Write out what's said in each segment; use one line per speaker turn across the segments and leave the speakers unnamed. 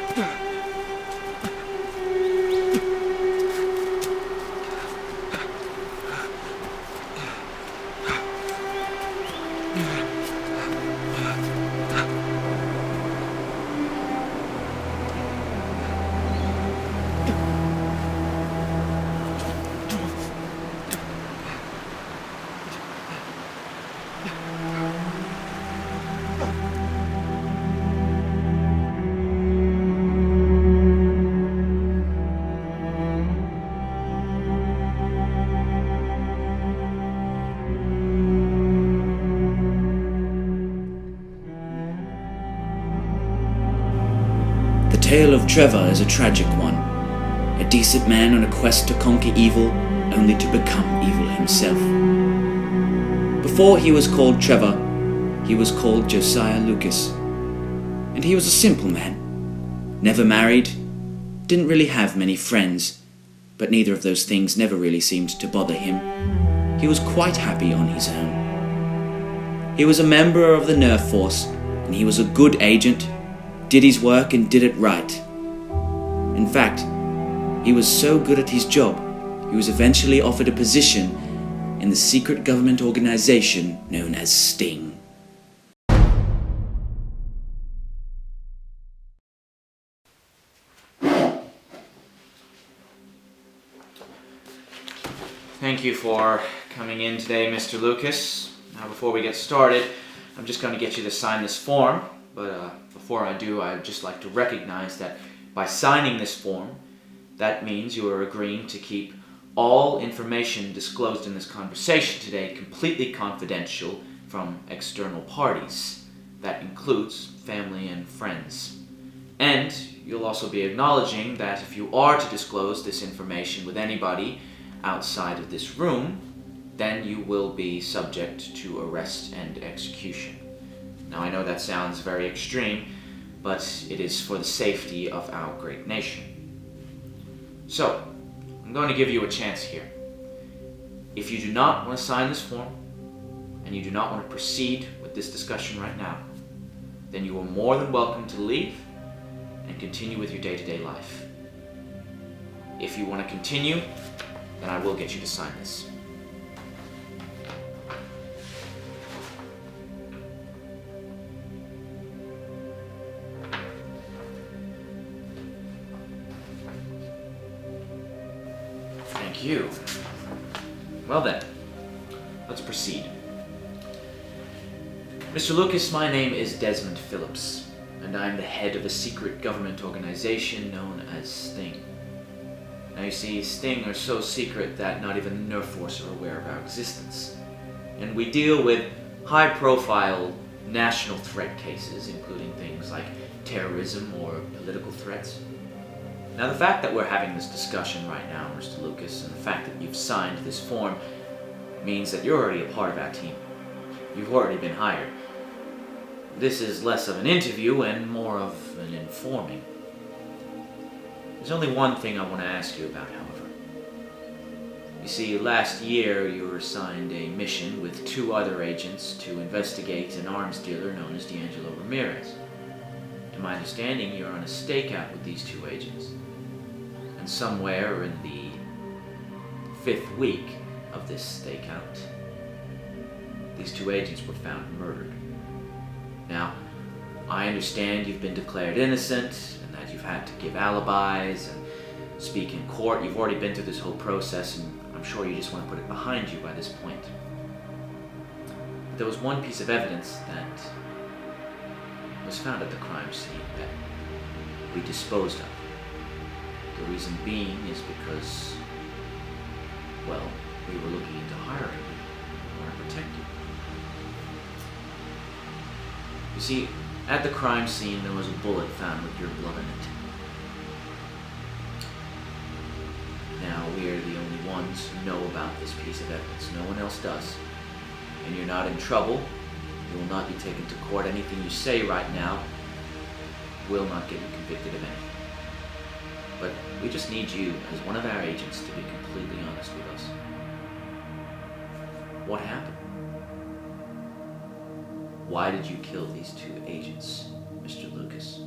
The tale of Trevor is a tragic one. A decent man on a quest to conquer evil, only to become evil himself. Before he was called Trevor, he was called Josiah Lucas. And he was a simple man. Never married, didn't really have many friends, but neither of those things never really seemed to bother him. He was quite happy on his own. He was a member of the Nerf Force, and he was a good agent, did his work and did it right. In fact, he was so good at his job, he was eventually offered a position in the secret government organization known as Sting.
Thank you for coming in today, Mr. Lucas. Now, before we get started, I'm just going to get you to sign this form, but before I do, I'd just like to recognize that by signing this form, that means you are agreeing to keep all information disclosed in this conversation today completely confidential from external parties. That includes family and friends. And you'll also be acknowledging that if you are to disclose this information with anybody outside of this room, then you will be subject to arrest and execution. Now, I know that sounds very extreme, but it is for the safety of our great nation. So, I'm going to give you a chance here. If you do not want to sign this form, and you do not want to proceed with this discussion right now, then you are more than welcome to leave and continue with your day-to-day life. If you want to continue, then I will get you to sign this. Thank you. Well then, let's proceed. Mr. Lucas, my name is Desmond Phillips, and I'm the head of a secret government organization known as Sting. Now you see, Sting are so secret that not even the Nerf Force are aware of our existence. And we deal with high-profile national threat cases, including things like terrorism or political threats. Now, the fact that we're having this discussion right now, Mr. Lucas, and the fact that you've signed this form means that you're already a part of our team. You've already been hired. This is less of an interview and more of an informing. There's only one thing I want to ask you about, however. You see, last year you were assigned a mission with 2 other agents to investigate an arms dealer known as D'Angelo Ramirez. To my understanding, you're on a stakeout with these 2 agents. And somewhere in the 5th week of this stakeout, these 2 agents were found murdered. Now, I understand you've been declared innocent and that you've had to give alibis and speak in court. You've already been through this whole process, and I'm sure you just want to put it behind you by this point. But there was one piece of evidence that was found at the crime scene that we disposed of. The reason being is because, well, we were looking into hiring you or protect you. You see, at the crime scene there was a bullet found with your blood in it. Now, we are the only ones who know about this piece of evidence. No one else does. And you're not in trouble. You will not be taken to court. Anything you say right now will not get you convicted of anything. But we just need you, as one of our agents, to be completely honest with us. What happened? Why did you kill these 2 agents, Mr. Lucas?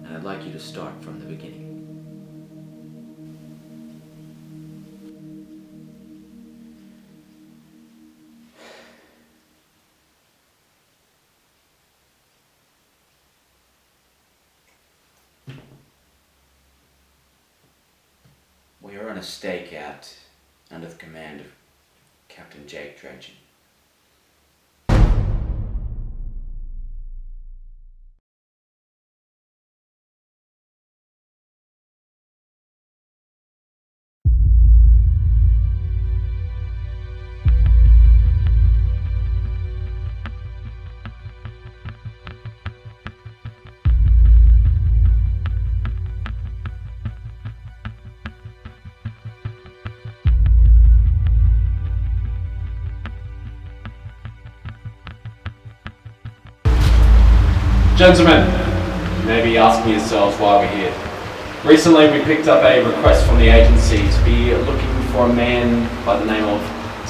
Now I'd like you to start from the beginning. We are on a stakeout under the command of Captain Jake Dredgen.
Gentlemen, you may be asking yourselves why we're here. Recently we picked up a request from the agency to be looking for a man by the name of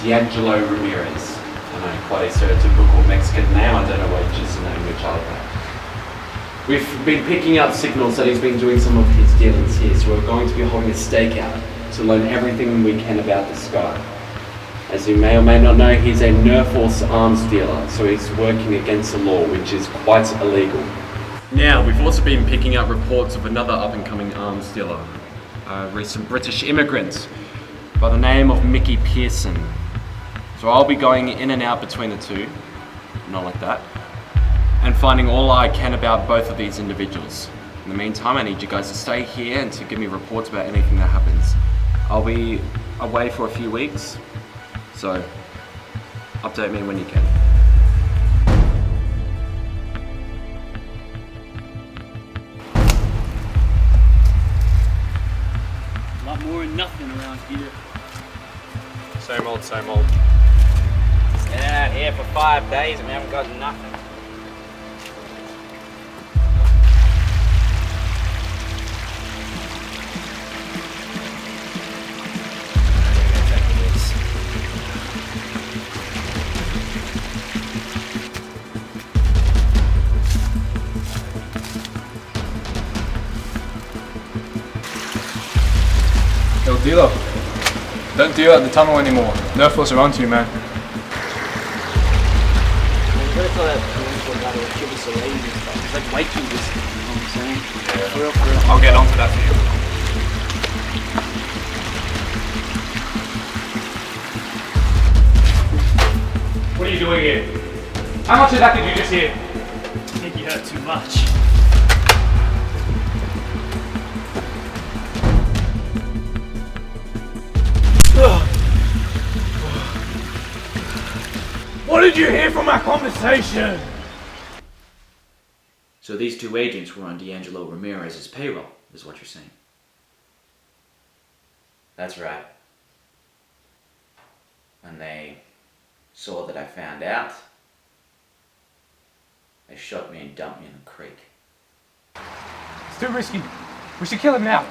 D'Angelo Ramirez. I know, quite a stereotypical Mexican name, I don't know which is the name which I like. We've been picking up signals that he's been doing some of his dealings here, so we're going to be holding a stakeout to learn everything we can about this guy. As you may or may not know, he's a Nerf Force arms dealer, so he's working against the law, which is quite illegal. Now, we've also been picking up reports of another up-and-coming arms dealer, a recent British immigrant by the name of Mickey Pearson. So I'll be going in and out between the two, not like that, and finding all I can about both of these individuals. In the meantime, I need you guys to stay here and to give me reports about anything that happens. I'll be away for a few weeks. So, update me when you can.
A lot more than nothing around here.
Same old, same old.
Been out here for 5 days and we haven't got nothing.
Yo, dealer. Don't deal at the tunnel anymore. Nerf Force are onto you, man.
What if that political guy would give us a raise and stuff? It's like Viking whiskey, you know what I'm saying? Yeah. For real, for real.
I'll get onto that for you. What are you doing here? How much of that did you just hear?
I think you heard too much.
What did you hear from our conversation?
So these two agents were on D'Angelo Ramirez's payroll, is what you're saying? That's right. When they saw that I found out, they shot me and dumped me in the creek.
It's too risky. We should kill him now.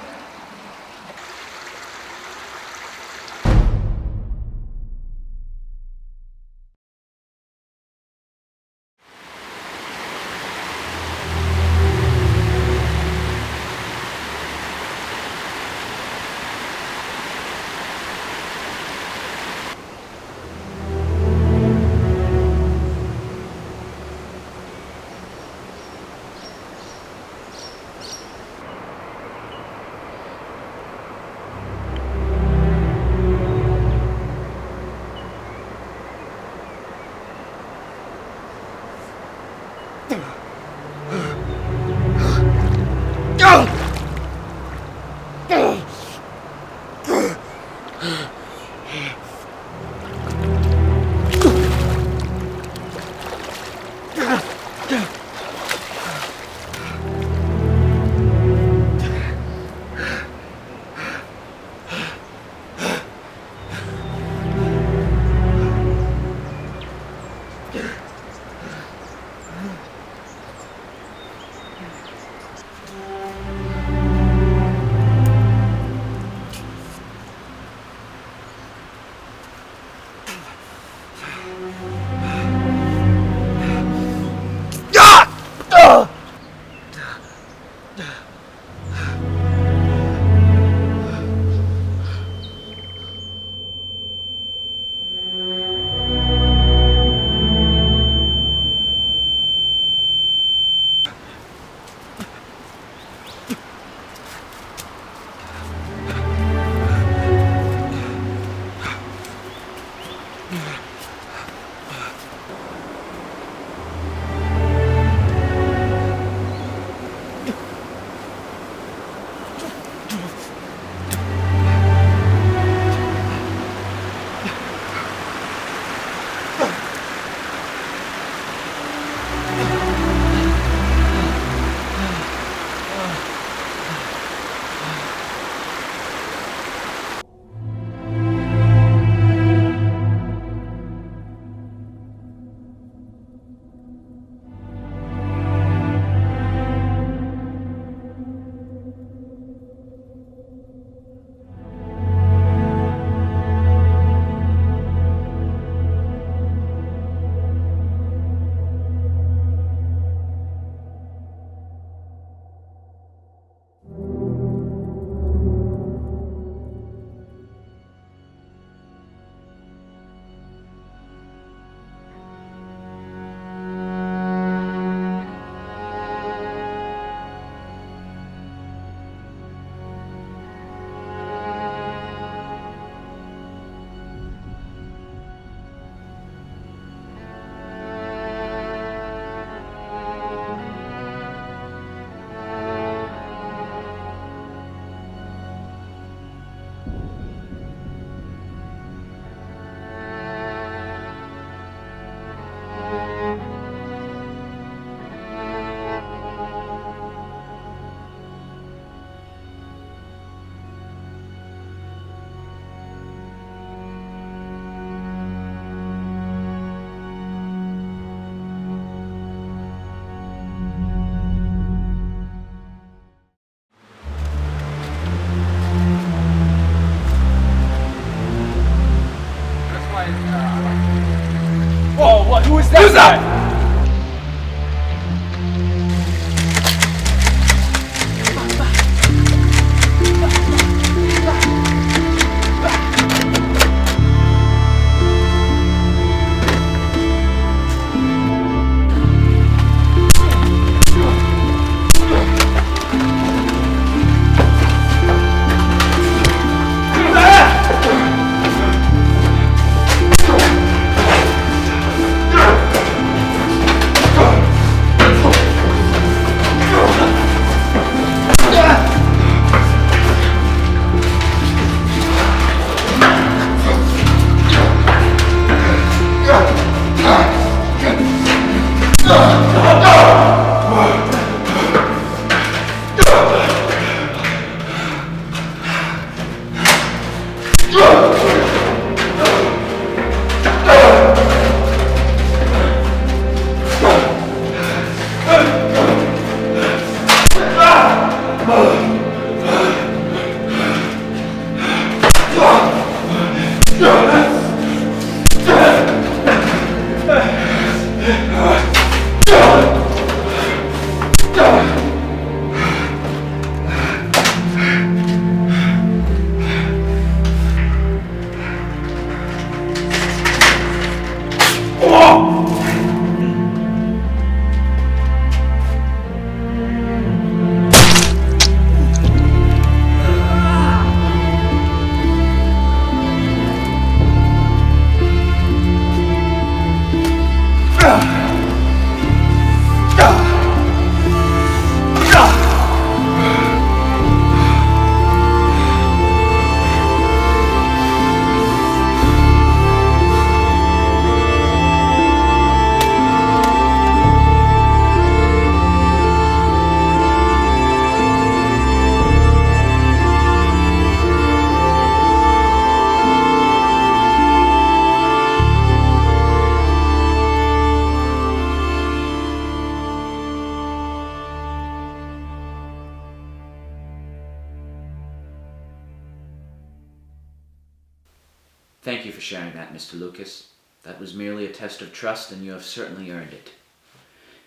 Thank you for sharing that, Mr. Lucas. That was merely a test of trust, and you have certainly earned it.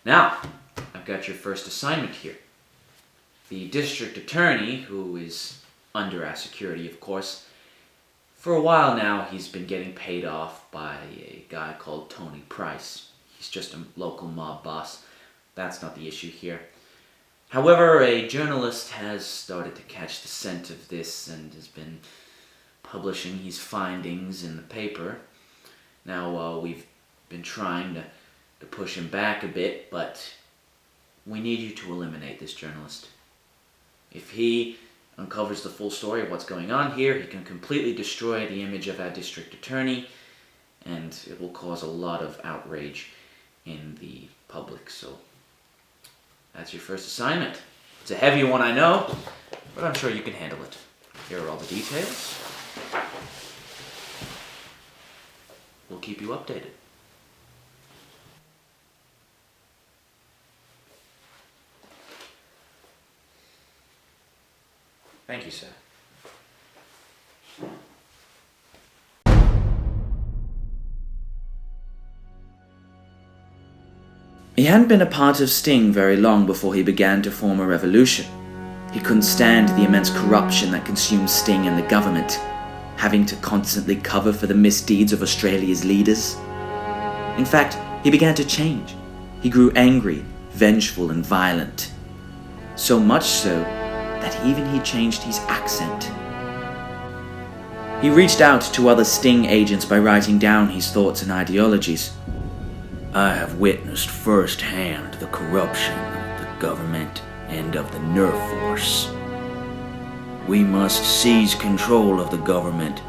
Now, I've got your first assignment here. The district attorney, who is under our security, of course, for a while now he's been getting paid off by a guy called Tony Price. He's just a local mob boss. That's not the issue here. However, a journalist has started to catch the scent of this and has been publishing his findings in the paper. Now, we've been trying to push him back a bit, but we need you to eliminate this journalist. If he uncovers the full story of what's going on here, he can completely destroy the image of our district attorney, and it will cause a lot of outrage in the public. So that's your first assignment. It's a heavy one, I know, but I'm sure you can handle it. Here are all the details. We'll keep you updated. Thank you, sir.
He hadn't been a part of Sting very long before he began to form a revolution. He couldn't stand the immense corruption that consumed Sting and the government, having to constantly cover for the misdeeds of Australia's leaders. In fact, he began to change. He grew angry, vengeful, and violent. So much so that he changed his accent. He reached out to other Sting agents by writing down his thoughts and ideologies. I have witnessed firsthand the corruption of the government and of the Nerf Force. We must seize control of the government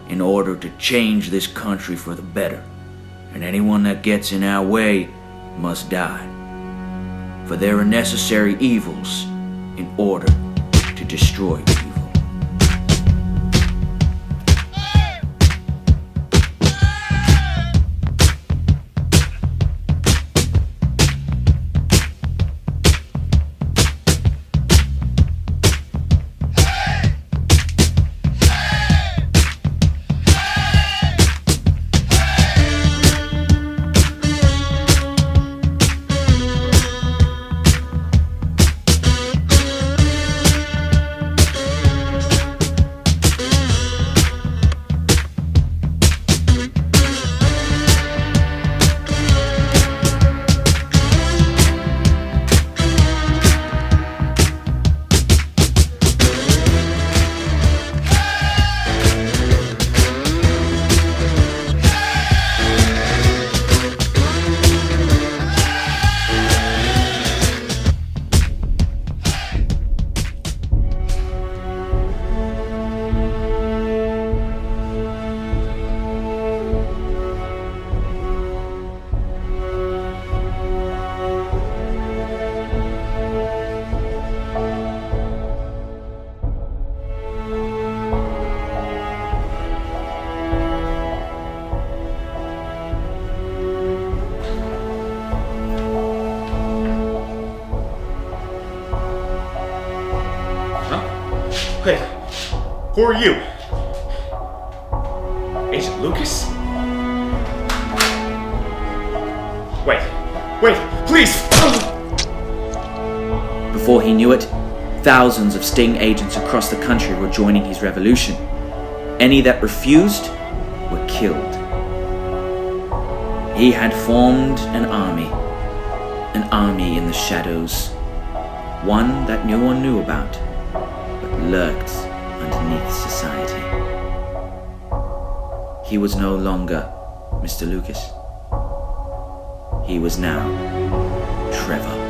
in order to change this country for the better, and anyone that gets in our way must die. For there are necessary evils in order to destroy evil.
Wait, who are you? Agent Lucas? Wait, please!
Before he knew it, thousands of Sting agents across the country were joining his revolution. Any that refused were killed. He had formed an army in the shadows, one that no one knew about, but lurked underneath society. He was no longer Mr. Lucas. He was now Trevor.